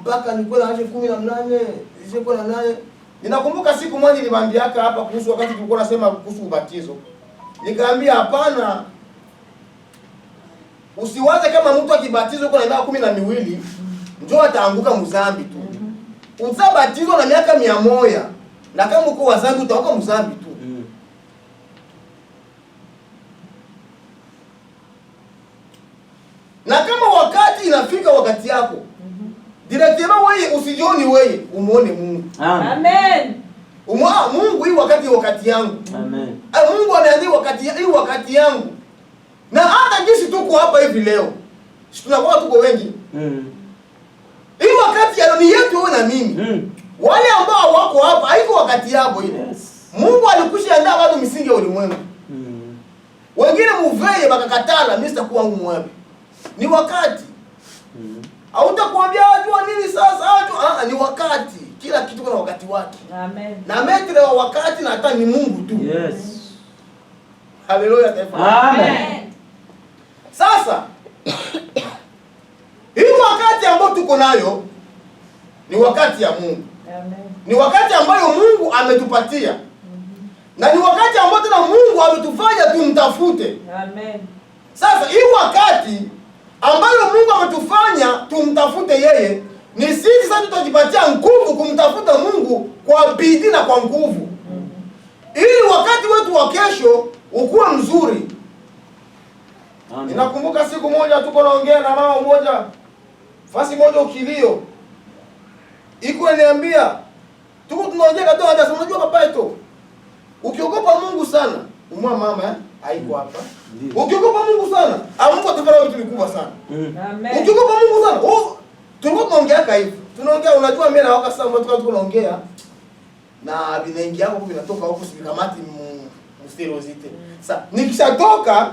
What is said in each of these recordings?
mpaka nilikuwa na 18, 18. Ninakumbuka siku moja nilimwambiaka hapa kuhusu wakati tulikuwa nasema kuhusu ubatizo. Nikaambia hapana, usiwaze kama mtu akibatizwa kwa miaka 12 njoo ataanguka mzambi tu. Utabatizwa na miaka 100 na kama uko wazambi utaoka mzambi tu. Na kama wakati inafika wakati yako, directement wewe usijioni wewe, umuone Mungu. Amen. Mungu hii wakati yangu. Amen. Mungu anaandika wakati yangu. Na hata jinsi tuko hapa hivi leo. Si tunakuwa tuko wengi. Hii wakati ya ni yetu wewe na mimi. Wale ambao wako hapa haiko wakati yao ile. Yes. Mungu alikushaandaa watu misingi ya ulimwengu. Wengine muveye bakakatala, mimi sitakuwa wangu mwapi. Ni wakati. Hautakwambia ajua nini sasa ajua. Ni wakati. Kila kitu kuna wakati wake. Amen. Na metre wa wakati na hata ni Mungu tu. Yes. Haleluya. Amen. Sasa hii wakati ambao tuko nayo ni wakati ya Mungu. Amen. Ni wakati ambayo Mungu ametupatia. Na ni wakati ambao tena Mungu ametufanya tumtafute. Amen. Sasa hii wakati ambayo Mungu ametufanya tumtafute yeye, ni sisi sasa tutajipatia nguvu kumtafuta Mungu kwa bidii na kwa nguvu. Ili wakati wetu wa kesho ukuwe mzuri. Amen. Ninakumbuka siku moja tuko naongea na mama mmoja, fasi moja ukilio. Iko niambia, tuko tunaongea katoa hata unajua papa yetu. Ukiogopa Mungu sana, umwa mama haiko hapa. Ukiogopa Mungu sana, Mungu atafanya vitu vikubwa sana. Amen. Ukiogopa Mungu sana, tulikuwa tunaongea hivi. Tunaongea unajua mimi na wakati sana tuko tunaongea na vinaingia hapo vinatoka huko sikamati msterozite. Sasa nikishatoka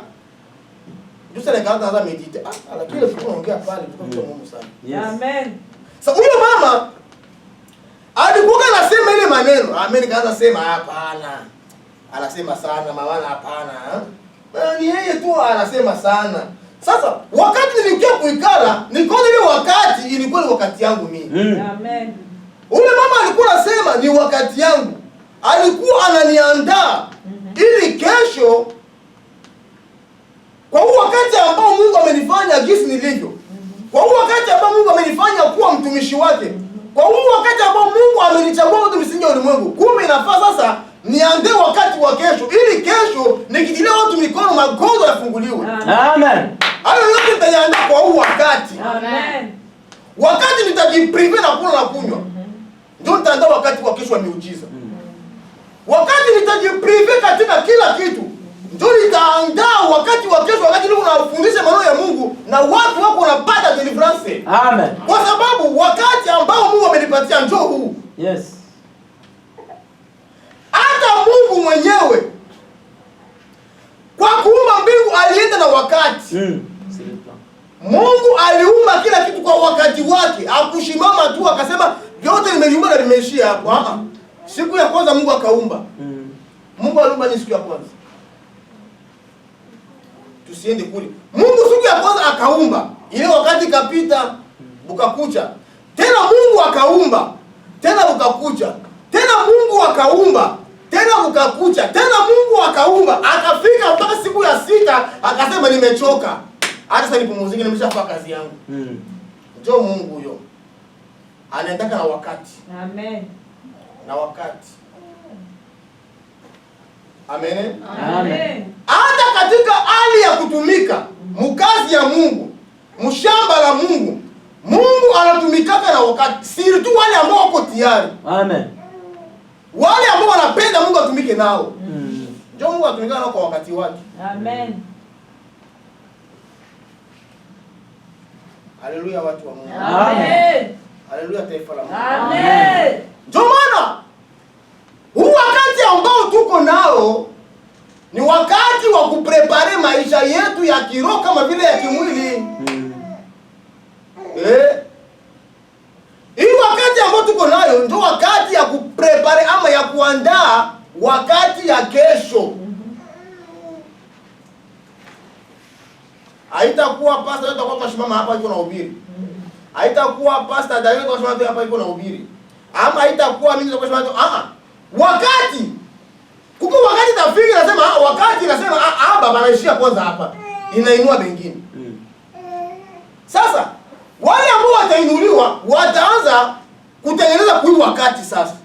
Jusa na kaanza medite. Lakini tulikuwa tunaongea pale tulikuwa Mungu sana. Yes. Amen. Sasa huyo mama alikuwa anasema ile maneno. Amen, kaanza sema hapana. Anasema sana mama hapana. Ni yeye tu anasema sana. Sasa wakati nilikia kuikala, nikaona ile wakati ilikuwa ni wakati yangu mimi. Amen. Ule mama alikuwa anasema ni wakati yangu. Alikuwa ananiandaa ili kesho kwa huu wakati ambao Mungu amenifanya jinsi nilivyo. Kwa huu wakati ambao Mungu amenifanya kuwa mtumishi wake. Kwa huu wakati ambao Mungu amenichagua watu misingi ya ulimwengu. Kumbe inafaa sasa niandae wakati wa kesho ili kesho nikijilia watu mikono magonjwa yafunguliwe. Amen. Hayo yote nitayaandaa kwa huu wakati. Amen. Wakati nitajiprive na kula na kunywa. Ndio nitaandaa wakati wa kesho wa miujiza. Wakati nitajiprive katika kila kitu. Ndio nitaandaa wakati wa kesho, wakati ndio unafundisha maneno ya Mungu na watu wako wanapata deliverance. Amen. Kwa sababu wakati ambao Mungu amenipatia njoo huu. Yes. Hata Mungu mwenyewe kwa kuumba mbingu alienda na wakati. Mungu aliumba kila kitu kwa wakati wake. Hakushimama tu akasema vyote nimeliumba na limeishia hapo. Siku ya kwanza Mungu akaumba. Mungu aliumba ni siku ya kwanza. Tusiende kule. Mungu siku ya kwanza akaumba. Ile wakati kapita bukakucha. Tena Mungu akaumba. Tena bukakucha. Tena Mungu akaumba. Tena bukakucha. Tena Mungu akaumba. Akafika mpaka siku ya 6 akasema nimechoka. Hata sasa nipumzike nimeshafanya kazi yangu. Njoo Mungu huyo. Anaendaka na wakati. Amen. Na wakati. Amen. Amen. Hata katika hali ya kutumika mkazi ya Mungu, mshamba la Mungu, Mungu anatumikaka na wakati. Si tu wale ambao wako tayari. Amen. Wale ambao wanapenda Mungu atumike nao. Ndio Mungu atumika nao kwa wakati wake. Amen. Haleluya watu wa Mungu. Amen. Haleluya taifa la Mungu. Amen. Ndio maana huu wakati ambao tuko nao ni wakati wa kuprepare maisha yetu ya kiroho kama vile ya kimwili. Hii wakati ambao tuko nayo ndio wakati ya kuprepare ama ya kuandaa wakati ya kesho. Haitakuwa pasa itakuwa mashimama hapa yuko na ubiri. haitakuwa pastor David kwa sababu hapa iko na ubiri. Ama haitakuwa mimi kwa sababu wakati kuko wakati tafiki nasema wakati nasema baba anaishia kwanza hapa. Inainua mengine. Sasa wale ambao watainuliwa wataanza kutengeneza kui wakati sasa.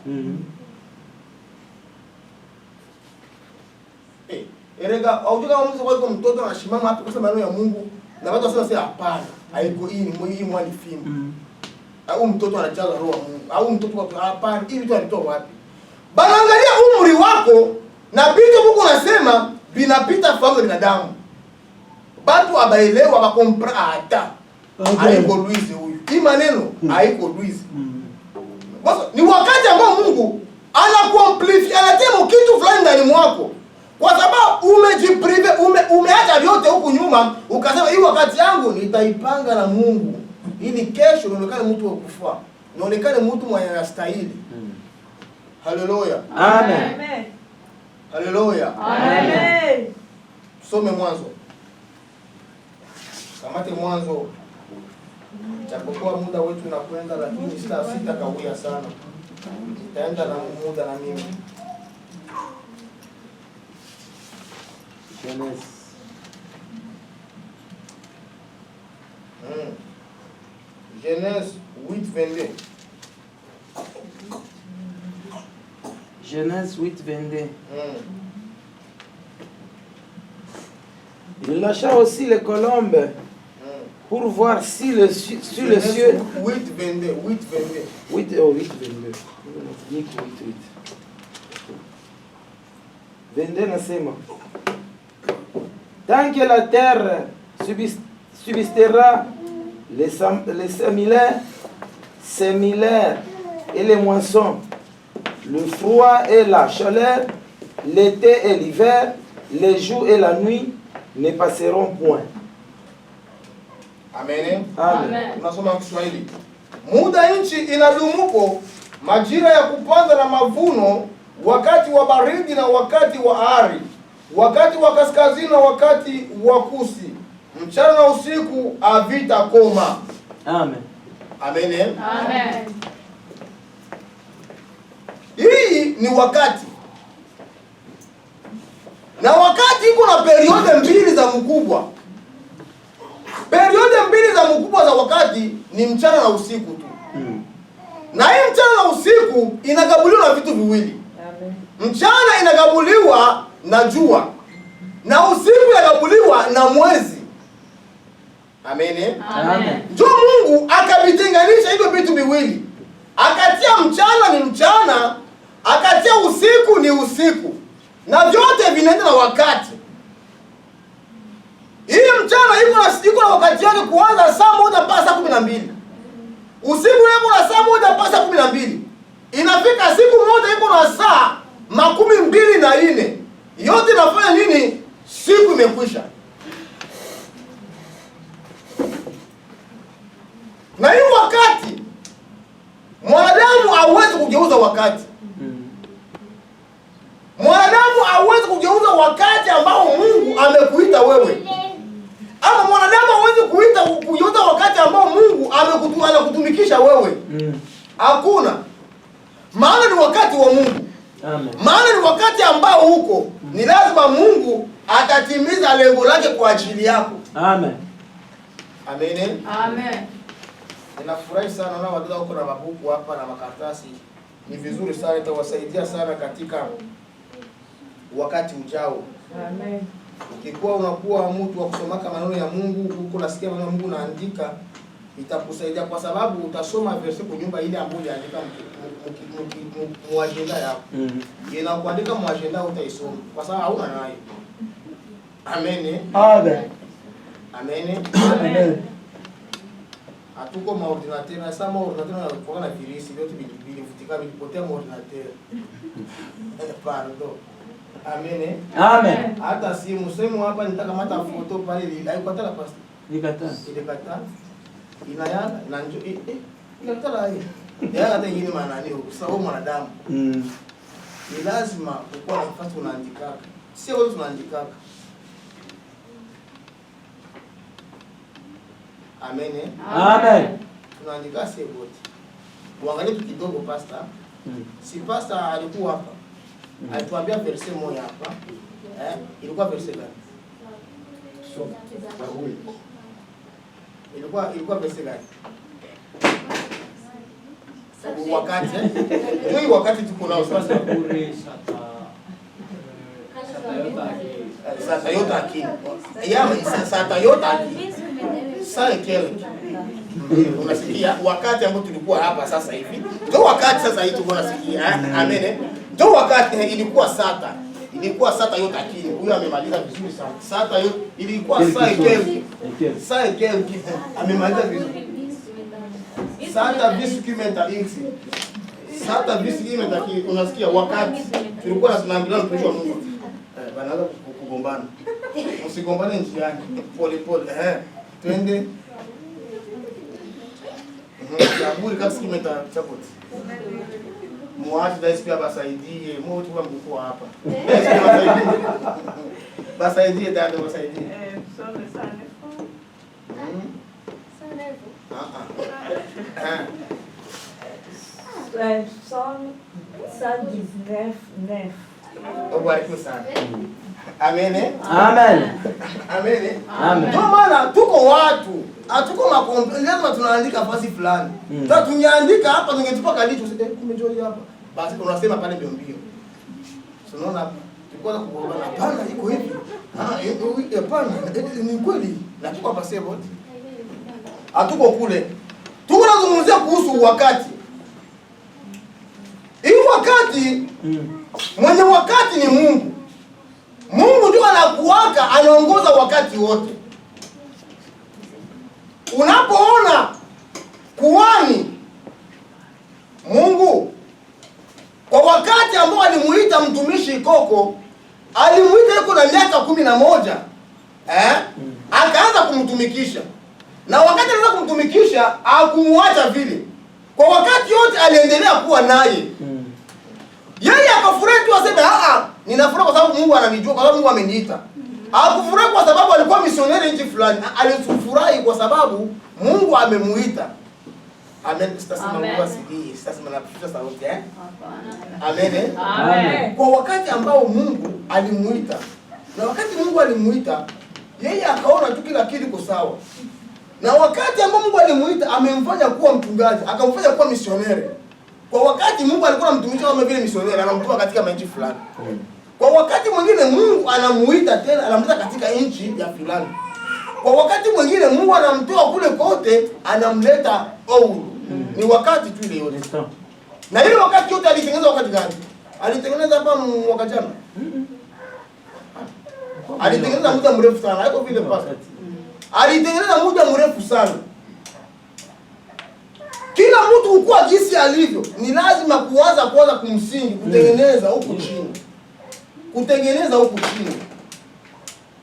Erega haujuka kama mtu wako mtoto anashimama hapo kusema maneno ya Mungu na watu wasema hapana, haiko hii ni mwali fimu. Au mtoto anajaza roho wa Mungu. Au mtoto wako hapana, hivi vitu alitoa wapi? Banaangalia umri wako na vitu Mungu anasema vinapita fahamu binadamu. Watu abaelewa bakompra hata. Haiko Luizi huyu. Hii maneno haiko Luizi. Basi ni wakati ambao Mungu anakuamplify, anatema kitu fulani ndani mwako. Kwa sababu umejiprive, umeacha vyote huku nyuma, ukasema hii wakati yangu nitaipanga na Mungu. Ili kesho nionekane mtu wa kufaa. Nionekane mtu mwenye anastahili. Haleluya. Amen. Haleluya. Amen. Tusome Mwanzo. Kamate Mwanzo. Japokuwa muda wetu unakwenda lakini sitakawia sana. Nitaenda na muda na mimi. Genèse 8:22. Genèse 8:22. Il lâcha aussi les colombes pour voir si le sur le ciel. 8:22. 22 nasema. Tant que la terre subsistera, les sémilaires et les moissons, le froid et la chaleur, l'été et l'hiver, les jours et la nuit ne passeront point. Amen. Amen. Tunasoma Kiswahili. Muda nchi inadumuko, majira ya kupanda na mavuno, wakati wa baridi na wakati wa ari, wakati wa kaskazini na wakati wa kusi, mchana na usiku havitakoma. Amen. Amen. Amen. Hii ni wakati. Na wakati iko na periode mbili za mkubwa. Periode mbili za mkubwa za wakati ni mchana na usiku tu. Na hii mchana na usiku inagabuliwa na vitu viwili. Amen. Mchana inagabuliwa na jua. Na usiku inagabuliwa na mwezi. Amen. Amen. Ndio Mungu akavitenganisha hivyo vitu viwili. Akatia mchana ni mchana, akatia usiku ni usiku. Na vyote vinaenda na wakati. Hii mchana iko na wakati wake kuanza saa 1 mpaka saa 12. Usiku iko na saa 1 mpaka saa 12. Inafika siku moja iko na saa 24. Yote inafanya nini? Siku imekwisha. Na hii wakati mwanadamu hawezi kugeuza wakati. Mwanadamu hawezi kugeuza wakati ambao Mungu amekuita wewe. Ama mwanadamu hawezi kugeuza wakati ambao Mungu anakutumikisha wewe. Hakuna. Maana ni wakati wa Mungu. Amen. Maana ni wakati ambao huko ni lazima Mungu atatimiza lengo lake kwa ajili yako. Amen. Amen. Amen. Ninafurahi sana na watoto wako na mabuku hapa na makaratasi. Ni vizuri sana, itawasaidia sana katika wakati ujao. Amen. Ukikuwa unakuwa mtu wa kusomaka maneno ya Mungu, huko nasikia maneno ya Mungu naandika, itakusaidia kwa sababu utasoma verse kwa nyumba ile ambayo uliandika muagenda yako. Inakuandika muagenda utaisoma kwa sababu hauna nayo. Amen. Amen. Amen. Amen. Hatuko maordinateur na sama ordinateur na kwa na virisi vyote vilifutika vilipotea maordinateur. Pardon. Amen. Amen. Hata simu semu hapa nitakamata foto pale haikataka pasta. Nikata. Ile kata inayanga na njo inakatala hii. Yanga hata yini maana ni sababu mwanadamu. Ni lazima ukua na nafasi unaandika. Sio wewe tunaandika. Amen. Amen. tunaandika sisi wote. Muangalie tu kidogo pastor. Si pastor alikuwa hapa. Alituambia verse moja hapa. Ilikuwa verse gani? Ilikuwa verse gani? Wakati ndio wakati tuko nao sasa. Sasa yote akini. Sasa yote akini. Sasa kile. Unasikia wakati ambao tulikuwa hapa sasa hivi. Ndio wakati sasa hivi tuko nasikia. Amen. Ndio wakati ilikuwa sata. Ilikuwa sata yote akini. Huyo amemaliza vizuri sana. Sata yote ilikuwa saa kile. Saa kile amemaliza vizuri. Sata visu kimenta insi. Sata visu kimenta kile unasikia wakati tulikuwa tunaambiana mtumishi wa Mungu. Banaanza kugombana. Usigombane njiani. Pole pole. Twende. Zaburi kabisa kimenta chapoti. Muache daisi pia basaidie. Moto wa mkuu hapa. Basaidie dada basaidie. Psaume 119, 9. Ubarikiwe sana. Amen. Amen. Amen. Amen. Ndio maana tuko watu, hatuko makombe, lazima tunaandika fasi fulani. Sasa tungeandika hapa tungetupa kalicho kumejoi hapa. Basi unasema pale mbio mbio. Unaona hapa. Tulikuwa kugombana hapana iko hivi. Hapana ni kweli. Na tuko hapa sasa wote. Hatuko kule. Tuko nazungumzia kuhusu wakati. Hii wakati mwenye wakati ni Mungu. Mungu ndio anakuwaka anaongoza wakati wote. Unapoona kuhani Mungu kwa wakati ambao alimuita mtumishi Koko, alimuita yuko na miaka 11. Akaanza kumtumikisha. Na wakati alianza kumtumikisha, hakumwacha vile. Kwa wakati wote aliendelea kuwa naye. Yeye akafurahi tu aseme ninafurahi kwa sababu Mungu ananijua, kwa sababu Mungu ameniita. Hakufurahi kwa sababu alikuwa misioneri nchi fulani. Alifurahi kwa sababu Mungu amemuita. Amen. Sitasema Mungu asikie, sitasema na kufuta sauti Amen. Amen. Kwa wakati ambao Mungu alimuita. Na wakati Mungu alimuita, yeye akaona tu kila kitu kiko sawa. Na wakati ambao Mungu alimuita, amemfanya kuwa mchungaji, akamfanya kuwa misioneri. Kwa wakati Mungu alikuwa anamtumisha kama vile misioneri, anamtuma katika nchi fulani. Kwa wakati mwingine Mungu anamuita tena, anamleta katika nchi ya fulani. Kwa wakati mwingine Mungu anamtoa kule kote, anamleta Ouru. Ni wakati tu ile yote. Na ile wakati yote alitengeneza wakati gani? Alitengeneza hapa mwaka jana. Alitengeneza muda mrefu sana, haiko vile pasa. Alitengeneza muda mrefu sana. Kila mtu ukua jinsi alivyo, ni lazima kuanza kumsingi, kutengeneza huku chini. Kutengeneza huku chini.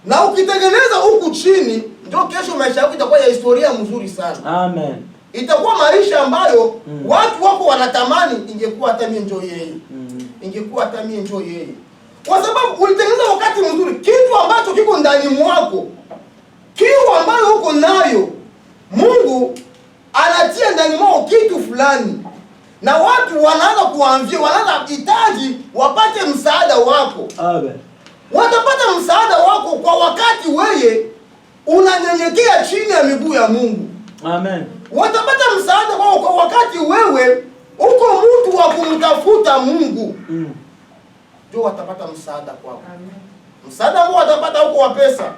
Na ukitengeneza huku chini, ndio kesho maisha yako itakuwa ya historia mzuri sana. Amen. Itakuwa maisha ambayo watu wako wanatamani ingekuwa hata mimi njoo yeye. Ingekuwa hata mimi njoo yeye. Kwa sababu ulitengeneza wakati mzuri, kitu ambacho kiko ndani mwako. Kitu ambayo uko nayo, Mungu anatia ndani mwako kitu fulani. Na watu wanaanza kuambia, wanaanza hitaji wapate msaada wako. Amen. Watapata msaada wako kwa wakati wewe unanyenyekea chini ya miguu ya Mungu. Amen. Watapata msaada wako kwa wakati wewe uko mtu wa kumtafuta Mungu. Ndio watapata msaada kwako. Msaada ambao watapata huko wa pesa.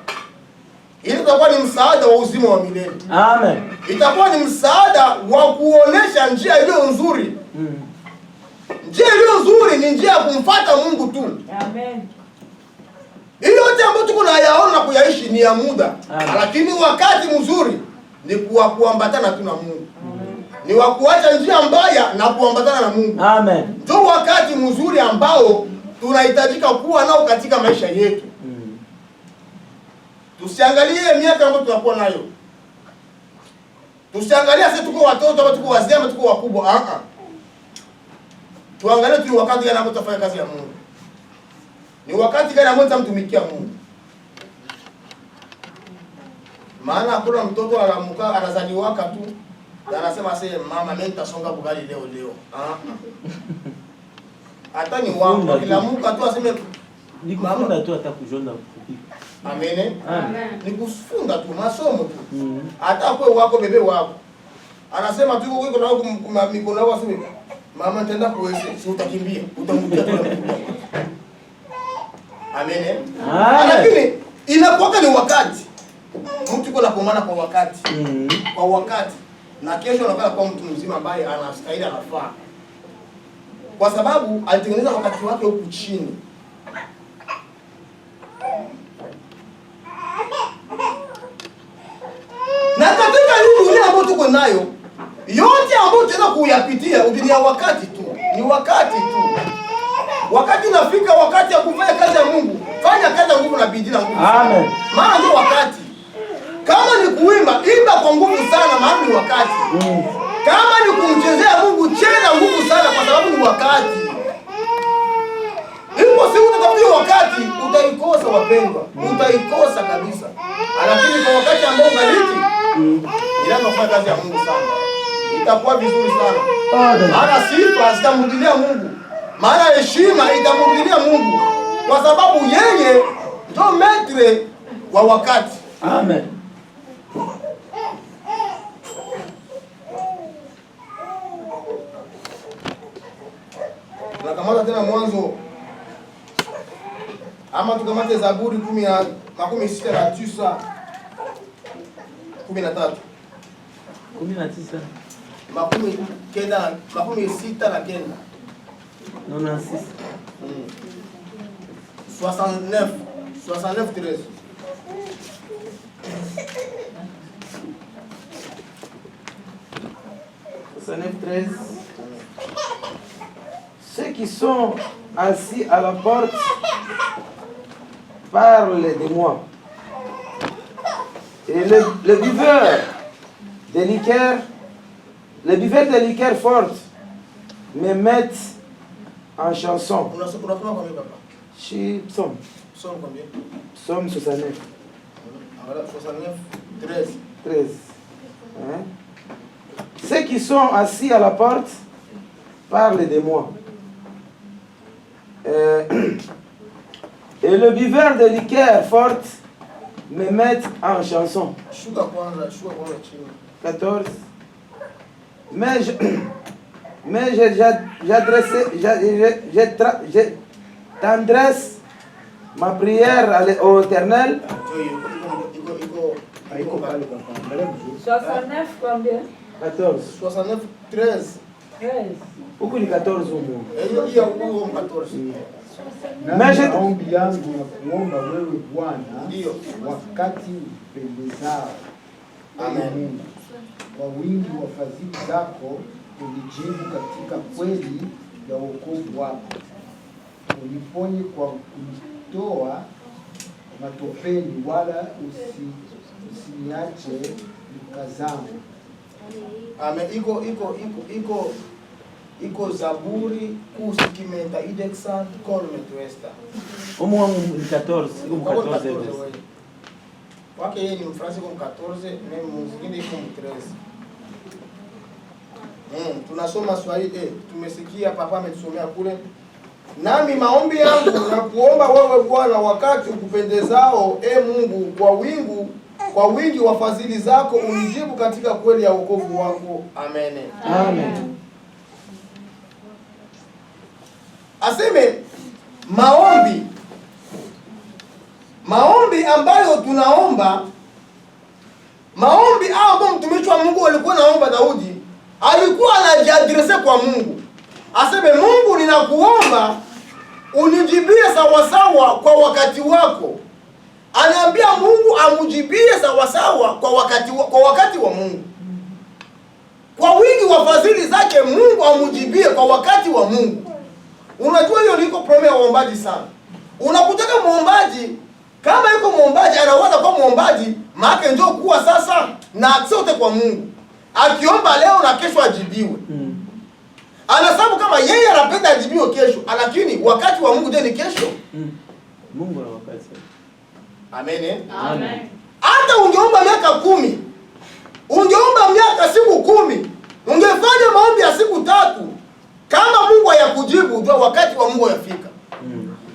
Ili itakuwa ni msaada wa uzima wa milele. Amen. Itakuwa ni msaada wa kuonesha njia iliyo nzuri. Njia iliyo nzuri ni njia ya kumfuata Mungu tu. Amen. Ile yote ambayo tuko nayaona kuyaishi ni ya muda. Lakini wakati mzuri ni kuambatana tu na Mungu. Ni wa kuacha njia mbaya na kuambatana na Mungu. Amen. Ndio wakati mzuri ambao tunahitajika kuwa nao katika maisha yetu. Tusiangalie miaka ambayo tunakuwa nayo. Tusiangalie sisi tuko watoto au tuko wazee au tuko wakubwa. Tuangalie tu wakati gani ambao tutafanya kazi ya Mungu. Ni wakati gani ambao tutamtumikia Mungu. Maana hakuna mtoto anaamka anazaliwaka tu Na anasema sasa mama mimi nitasonga bugali leo. Hata ni wangu kila mtu tu aseme Ni kufunda tu hata kujonda kupika. Amen. Amen. Ni kufunga tu masomo tu. Hata kwa wako bebe wako. Anasema tu uko na mikono yako aseme mama nitaenda kuweze si utakimbia utamrudia tu. Amen. Lakini inakuwa ni wakati. Mtu yuko anakomana kwa wakati. Kwa wakati. Na kesho anakaa kwa mtu mzima ambaye anastahili anafaa. Kwa sababu alitengeneza wakati wake huku chini. Na katika hii dunia ambayo tuko nayo, yote ambayo tunaweza kuyapitia udinia wakati tu. Ni wakati tu. Wakati unafika wakati ya kufanya kazi ya Mungu, fanya kazi ya Mungu na bidii na nguvu. Amen. Maana ndio wakati. Kama ni kuimba, imba kwa nguvu sana maana ni wakati. Kama ni kumchezea Mungu, cheza nguvu sana kwa sababu ni wakati. Ipo siku utatafutia wakati, utaikosa wapendwa. Utaikosa kabisa. Lakini kwa wakati ambao ungaliki, ilaanza kufanya kazi ya Mungu sana. Itakuwa vizuri sana. Maana sifa zitamrudilia Mungu. Maana heshima itamrudilia Mungu. Kwa sababu yeye ndio maître wa wakati. Amen. Tunakamata tena Mwanzo ama tukamate Zaburi 16:13. 19. 69. 96. 69:13. Ceux qui sont assis à la porte parlent de moi. Et le buveur de liqueur forte me mettent en chanson. Unasoma combien papa? Chez Psaume. Psaume combien? Psaume 69. Voilà, 69:13. 13. Hein? Ceux qui sont assis à la porte parlent de moi. Et le buveur de liqueur forte me mettent en chanson. 14. Mais je t'adresse ma prière au Éternel. 69 combien? 14. 69:13. 13. Huku ni 14 humu. Hiyo huo 14. Maombi yangu na kuomba wewe Bwana wakati upendezao. Amen. Kwa wingi wa fadhili zako unijibu katika kweli ya wokovu wako. Uniponye kwa kunitoa matopeni, wala usiniache nikazama. Amen. Iko Zaburi kusikimenta idexan kolme tuesta. Omo ni 14, como 14 vezes. Wake yeye ni Mfransi kwa 14, na mwingine iko 13. Tunasoma Swahili tumesikia papa ametusomea kule. Nami maombi yangu na kuomba wewe Bwana wakati ukupendezao, Mungu, kwa wingi wa fadhili zako unijibu katika kweli ya wokovu wako. Amen. Amen. Aseme maombi ambayo tunaomba, maombi ambayo mtumishi wa Mungu alikuwa naomba Daudi, alikuwa anajiadrese kwa Mungu. Aseme Mungu, ninakuomba unijibie sawasawa kwa wakati wako. Anaambia Mungu amujibie sawasawa kwa wakati wa Mungu. Kwa wingi wa fadhili zake Mungu amujibie kwa wakati wa Mungu. Unajua hiyo liko problem ya muombaji sana. Unakutaka muombaji, kama yuko muombaji anawaza kwa muombaji, maana njoo kuwa sasa na aksote kwa Mungu. Akiomba leo na kesho ajibiwe. Anasababu kama yeye anapenda ajibiwe kesho, lakini wakati wa Mungu je ni kesho? Mungu ana wakati. Amen. Amen. Hata ungeomba miaka 10, Ungeomba miaka siku 10, ungefanya maombi ya siku 3. Kama Mungu hayakujibu, jua wakati wa Mungu yafika.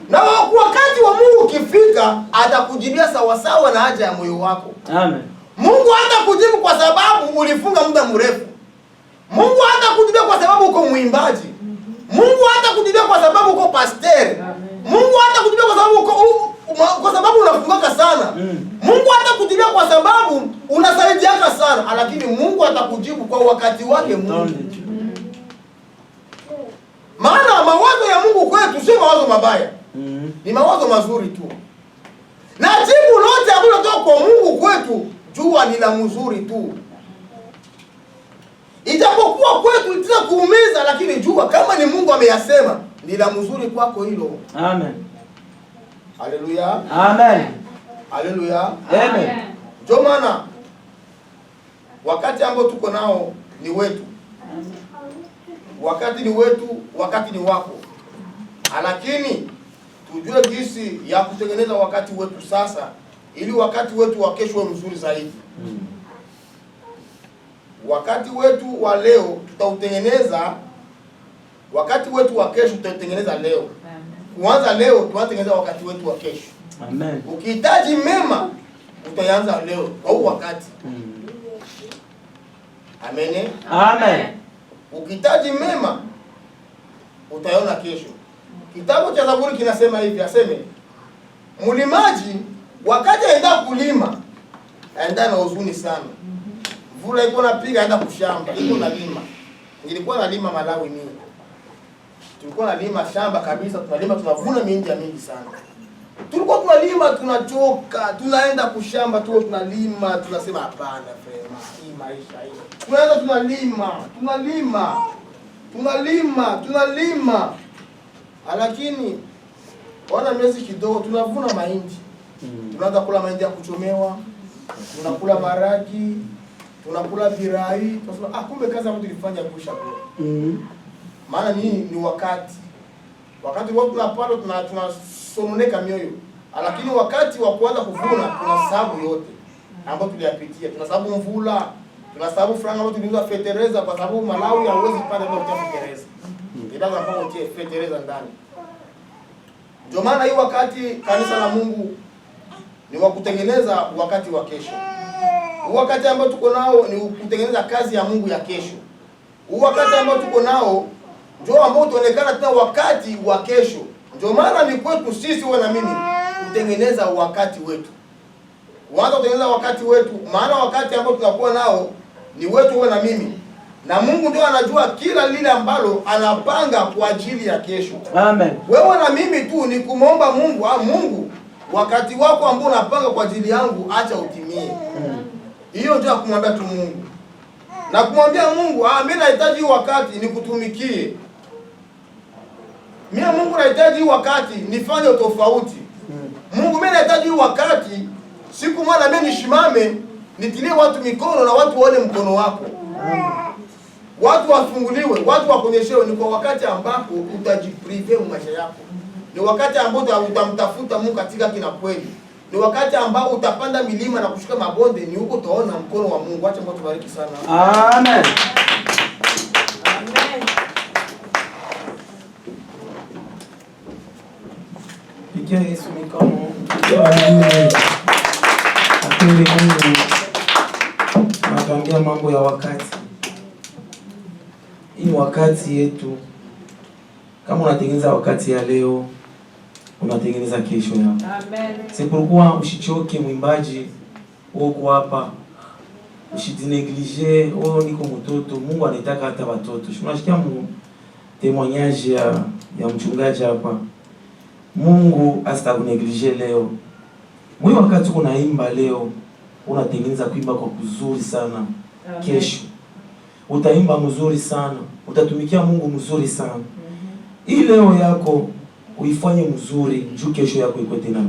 Na wakati wa Mungu ukifika, atakujibia sawa sawa na haja ya moyo wako. Amen. Mungu hatakujibu kwa sababu ulifunga muda mrefu. Mungu hatakujibia kwa sababu uko mwimbaji. Mungu hatakujibia kwa sababu uko pastor. Mungu hatakujibia kwa sababu unafunga sana. Mungu hatakujibia kwa sababu unasaidiaka sana, lakini Mungu atakujibu kwa wakati wake Mungu. Maana mawazo ya Mungu kwetu sio mawazo mabaya. Ni mawazo mazuri tu. Na jibu lote ambalo linatoka kwa Mungu kwetu, jua ni la mzuri tu. Ijapokuwa kwetu litaweza kuumiza, lakini jua kama ni Mungu ameyasema, ni la mzuri kwako hilo. Amen. Haleluya. Amen. Haleluya. Amen. Ndio maana wakati ambao tuko nao ni wetu. Wakati ni wetu, wakati ni wako. Lakini tujue jinsi ya kutengeneza wakati wetu sasa, ili wakati wetu wa kesho mzuri zaidi. Wakati wetu wa leo tutautengeneza, wakati wetu wa kesho tutautengeneza leo. Kuanza leo tunatengeneza wakati wetu wa kesho. Amen. Ukihitaji mema utaanza leo kwa huu wakati. Amen. Amen. Ukihitaji mema utaona kesho. Kitabu cha Zaburi kinasema hivi, aseme mlimaji wakati aenda kulima aenda na huzuni sana. Mvula iko napiga, aenda kushamba, iko nalima. Nilikuwa nalima Malawi mimi. Tulikuwa nalima shamba kabisa, tunalima tunavuna mingi sana. Tulikuwa tunalima tunachoka, tunaenda kushamba tu tunalima, tunasema hapana frema, hii maisha hii. Tunaenda tunalima. Lakini wana miezi kidogo tunavuna mahindi. Tunaanza kula mahindi ya kuchomewa, tunakula maragi, tunakula birai, tunasema kumbe kazi ambayo tulifanya kusha kwa. Maana ni wakati watu tunapanda tunasononeka mioyo. Lakini wakati wa kuanza kuvuna tunasababu yote ambayo tuliyapitia. Tunasababu mvula, tunasababu franga ambayo tuliuza fetereza kwa sababu Malawi hauwezi kupanda bila kutia fetereza. Ndio sababu utie fetereza ndani. Ndio maana hii wakati kanisa la Mungu ni wa kutengeneza wakati wa kesho. Wakati ambao tuko nao ni kutengeneza kazi ya Mungu ya kesho. Wakati ambao tuko nao ndio ambao utaonekana tena wakati wa kesho. Ndio maana ni kwetu sisi wewe na mimi kutengeneza wakati wetu. Waanza kutengeneza wakati wetu, maana wakati ambao tunakuwa nao ni wetu wewe na mimi. Na Mungu ndio anajua kila lile ambalo anapanga kwa ajili ya kesho. Amen. Wewe na mimi tu ni kumomba Mungu, Mungu, wakati wako ambao unapanga kwa ajili yangu acha utimie. Hiyo ndio kumwambia tu Mungu. Na kumwambia Mungu, mimi nahitaji wakati nikutumikie. Mimi Mungu nahitaji wakati nifanye tofauti. Mungu mimi nahitaji wakati siku moja mimi nishimame nitilie watu mikono na watu waone mkono wako. Watu wafunguliwe, watu wakuonyeshewe. Ni kwa wakati ambapo utajiprive maisha yako. Ni wakati ambapo utamtafuta Mungu katika kina kweli. Ni wakati ambao utapanda milima na kushuka mabonde, ni huko utaona mkono wa Mungu. Acha Mungu tubariki sana. Amen. Amen. Pigia Yesu mikono. Amen. Akili Mungu anatuambia mambo ya wakati. Hii wakati yetu. Kama unatengeneza wakati ya leo, unatengeneza kesho yako. Amen. Sipurukua ushichoke mwimbaji uko hapa. Usidineglige, niko mtoto. Mungu anataka hata watoto. Tunashikia témoignage ya mchungaji hapa. Mungu asitakuneglige leo. Mwe wakati unaimba leo, unatengeneza kuimba kwa kuzuri sana. Kesho utaimba mzuri sana, utatumikia Mungu mzuri sana. Hii leo yako uifanye mzuri, juu kesho yako iko tena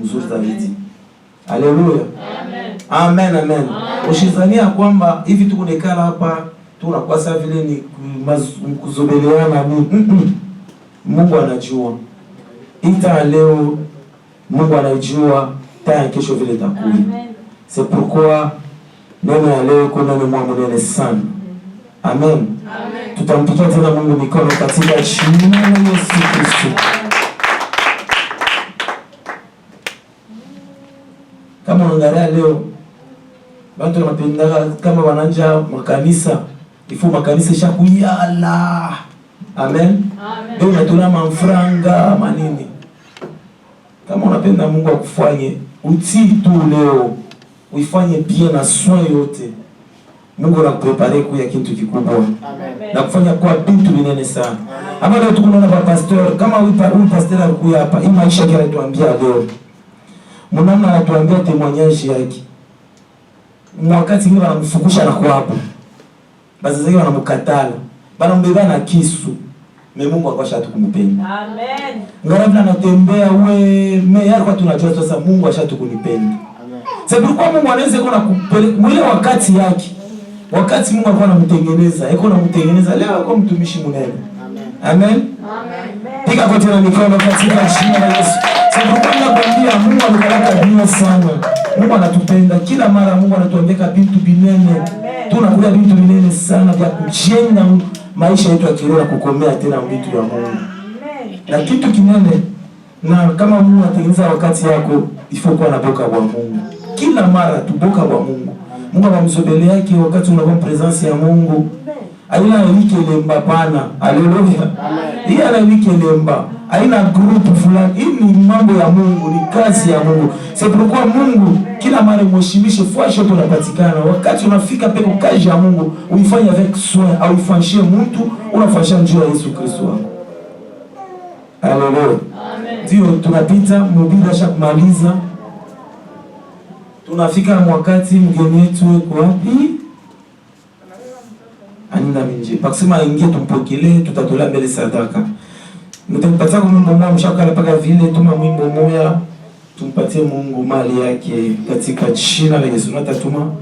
mzuri zaidi. Haleluya. Amen. Amen. Ushizania kwamba hivi tukunekala hapa tunakuwa sawa vile ni kuzobeleana nini. Mungu anajua. Ita leo Mungu anajua taya kesho vile itakuwa. C'est pourquoi Neno ya leo iko neno mwanene sana. Amen. Tutampikia tena Mungu mikono katika jina la Yesu Kristo. Kama unaangalia leo watu wanapenda kama wananja makanisa, ifu makanisa shakuyala. Amen. Ndio unatuna mafranga manini. Kama unapenda Mungu akufanye, utii tu leo, uifanye bien na soin yote. Mungu anakuprepare kuya kitu kikubwa. Amen. Na kufanya kwa vitu vinene sana. Ama leo tunaona kwa pastor, kama huyu pastor alikuwa hapa, hii maisha yake anatuambia leo. Mwanamna anatuambia témoignage yake. Mwakati mwingine wanamfukusha na kwa hapo. Basi zake wanamkatala. Banambeba na kisu. Mungu akasha tukumpenda. Amen. Ngara anatembea wewe alikuwa tunajua sasa Mungu ashatukunipenda. Amen. Sababu kwa Mungu anaweza kuona kupeleka wakati yake. Wakati Mungu alikuwa anamtengeneza, yuko anamtengeneza leo kwa mtumishi mnene. Amen. Amen. Piga kote na mikono katika jina la Yesu. Sababu kwa nakwambia Mungu amekalaka dunia sana. Mungu anatupenda. Kila mara Mungu anatuambia vitu binene. Tunakuja vitu binene sana vya kujenga maisha yetu ya kiroho na kukomea tena vitu vya Mungu. Na kitu kinene na kama Mungu anatengeneza wakati yako ifokuwa na boka kwa Mungu. Kila mara tuboka kwa Mungu. Mungu anamsobelea yake wakati unakuwa presence ya Mungu. Haina wiki lemba pana. Haleluya. Hii ana wiki lemba. Haina group fulani. Hii ni mambo ya Mungu, ni kazi ya Mungu. Sababu kwa Mungu kila mara mheshimishe fuasho tunapatikana. Wakati unafika peko kazi ya Mungu, uifanye avec soin, au ifanyie mtu, unafanyia njia ya Yesu Kristo wako. Haleluya. Amen. Ndio tunapita mubida shakumaliza. Tunafika wakati mgeni wetu yuko wapi? Anenda minje. Pakisema ingie tumpokelee, tutatolea mbele sadaka. Mtampatia Mungu mmoja mshakala paka vile tuma mwimbo moja tumpatie Mungu mali yake katika jina la Yesu. Natatuma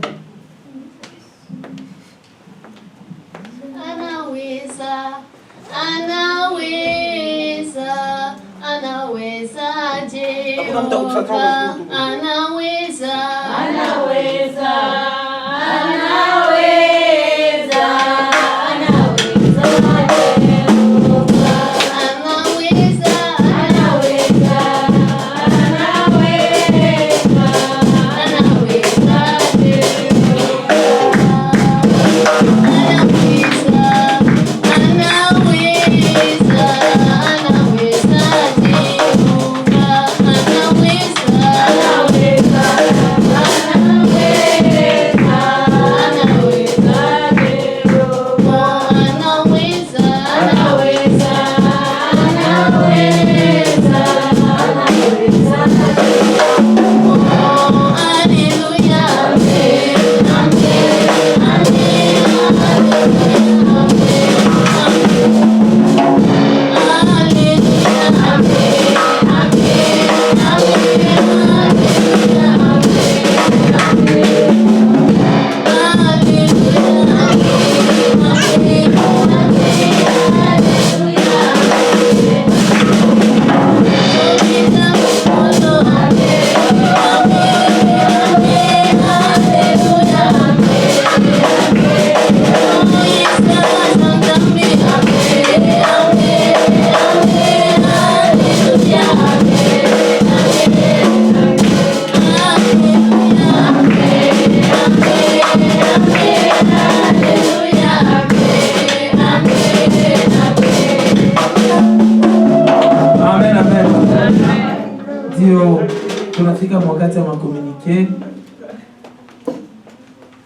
tunafika wakati wa makomunike.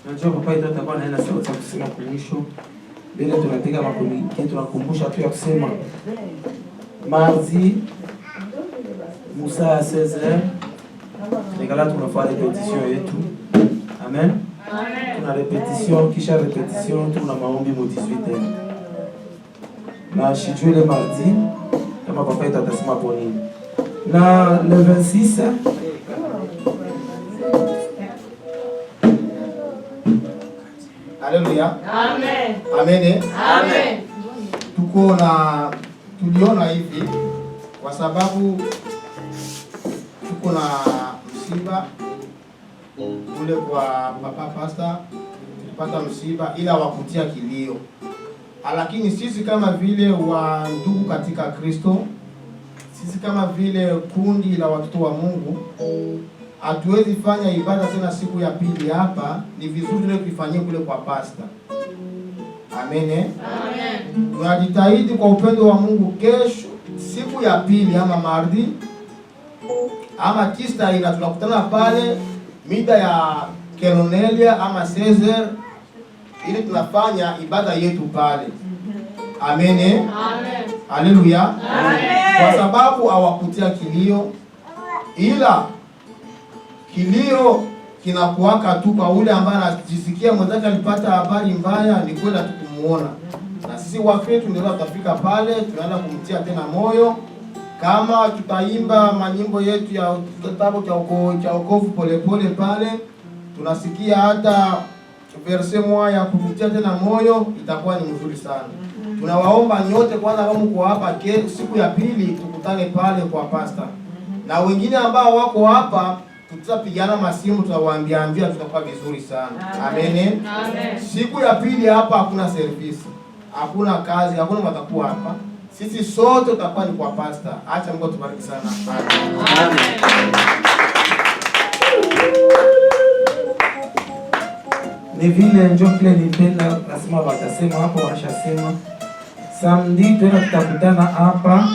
Najua papa yetu atakuwa anaenda sauti ya kusema kwa mwisho. Bila tunapiga makomunike, tunakumbusha tu ya kusema mardi Musa 16h nikala tunafanya repetition yetu. Amen. Tuna repetition, kisha repetition, tuna maombi mu 18h. Na shijue le mardi kama papa yetu atasema kwa nini. Na le 26 Haleluya. Amen. Amen. Amen. Tuliona hivi kwa sababu tuko na msiba kule kwa papa pastor tulipata msiba, ila wakutia kilio. Lakini sisi kama vile wa ndugu katika Kristo, sisi kama vile kundi la watoto wa Mungu, hatuwezi fanya ibada tena siku ya pili hapa. Ni vizuri tule kuifanyia kule kwa pastor. Amen. Amen. Tunajitahidi kwa upendo wa Mungu, kesho siku ya pili ama mardi ama kista ina tunakutana pale mida ya Keronelia ama Caesar, ili tunafanya ibada yetu pale. Amen. Amen. Haleluya. Amen. Kwa sababu hawakutia kilio, ila kilio kinakuwaka tu kwa ule ambaye anajisikia mwenzake alipata habari mbaya, ni kwenda tu kumuona. Na sisi wakati ndio tutafika pale, tunaenda kumtia tena moyo. Kama tutaimba manyimbo yetu ya kitabu cha wokovu polepole pale, tunasikia hata verse moja ya kututia tena moyo, itakuwa ni mzuri sana. Tunawaomba nyote kwanza kama mko hapa siku ya pili tukutane pale kwa pastor. Na wengine ambao wako hapa tutapigana masimu, tutawaambia tutakuwa vizuri sana. Amen. Amen. Siku ya pili hapa hakuna service, hakuna kazi, hakuna matakuwa hapa. Sisi sote tutakuwa ni kwa pastor. Acha Mungu tubariki sana. Amen. Ni vile njoo kile nipenda nasema watasema hapo, washasema samedi tena tutakutana hapa.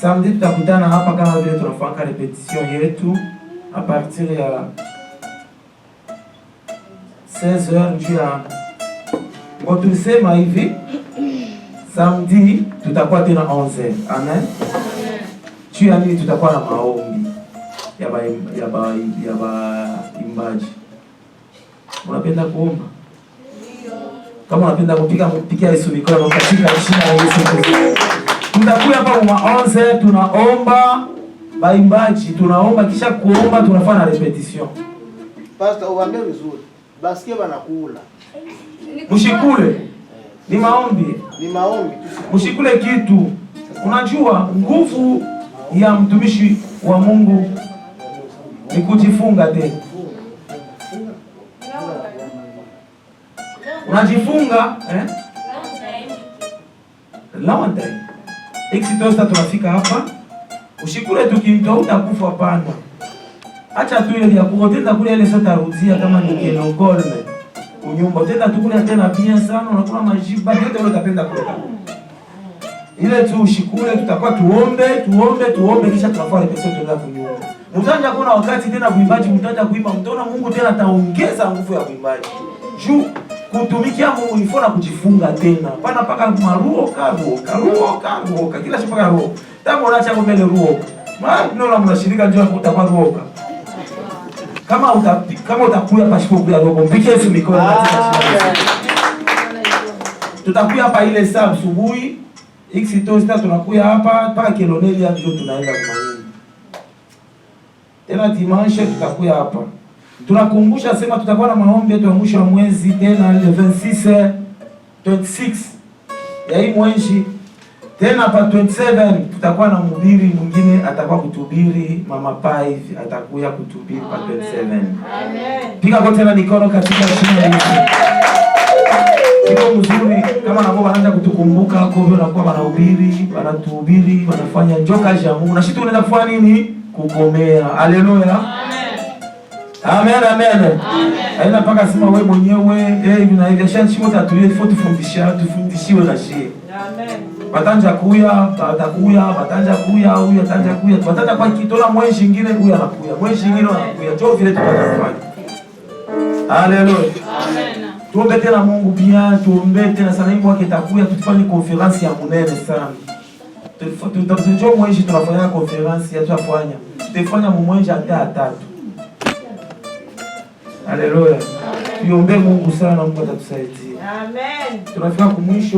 Samedi tutakutana hapa kama vile tunafanya repetition yetu a partir ya 16h njia. Kwa tulisema hivi samedi tutakuwa tena 11h. Amen. Njia nini tutakuwa na maombi ya imbaji. Unapenda kuomba? Kama unapenda kupiga Yesu mikono katika jina la Yesu Kristo. Tutakuwa hapa kwa 11 tunaomba, baimbaji tunaomba, kisha kuomba tunafanya repetition. Pastor, uambie vizuri. Basikie wanakula. Mshikule. Ni maombi. Ni maombi. Mshikule kitu. Unajua nguvu ya mtumishi wa Mungu ni kujifunga tena. Unajifunga Lawanda. Exitosta tunafika hapa. Ushikule tukimtoa utakufa hapana. Acha tu ile ya kuotenda kule ile sota rudia kama ni kelogolme. Unyumba tena tukule tena bien sana, unakula majiba yote ile utapenda kula. Ile tu ushikule, tutakuwa tuombe kisha tunafanya repetition tena kunyumba. Mtanja kuna wakati tena kuimbaji, mtanja kuimba, mtaona Mungu tena ataongeza nguvu ya kuimbaji. Juu kutumikia Mungu ni fona kujifunga tena. Pana paka maruoka kila siku paka ruoka. Tangu unaacha mbele ruoka. Maana mnashirika njoo utakuwa ruoka. Kama utakuya pashipo kuya ruoka, mpike Yesu mikono katika shida. Tutakuya hapa ile saa asubuhi. Exitosta tunakuya hapa paka Keronelia ndio tunaenda kwa nini. Tena dimanche tutakuya hapa. Tunakumbusha sema tutakuwa na maombi yetu ya mwisho wa mwezi tena le 26 ya hii mwezi. Tena pa 27 tutakuwa na mhubiri mwingine atakuwa kutuhubiri, Mama Pai atakuja kutuhubiri pa 27. Amen. Piga kwa tena mikono katika jina la Yesu. Iko mzuri kama nabo wanaanza kutukumbuka kwa hivyo nakuwa wanahubiri, wanatuhubiri, wanafanya njoka ya Mungu. Na sisi tunaenda kufanya nini? Kugomea. Haleluya. Amen, amen. Haina paka sema wewe mwenyewe hivi na hivi shanchi moto atulie tufundishiwe na shie. Amen. Batanja kuya, batanja kuya, huyu atanja kuya. Batanja kwa kitola mwenzi mwingine huyu anakuya. Mwenzi mwingine anakuya. Njoo vile tutafanya. Haleluya. Amen. Tuombe tena Mungu pia, tuombe tena sana Mungu wake takuya tufanye conference ya munene sana. Tutafanya mwenzi tunafanya conference ya tutafanya. Tutafanya mwenzi hata 3. Haleluya. Tuombe Mungu sana, Mungu atatusaidia. Amen. Tunafika kumwisho.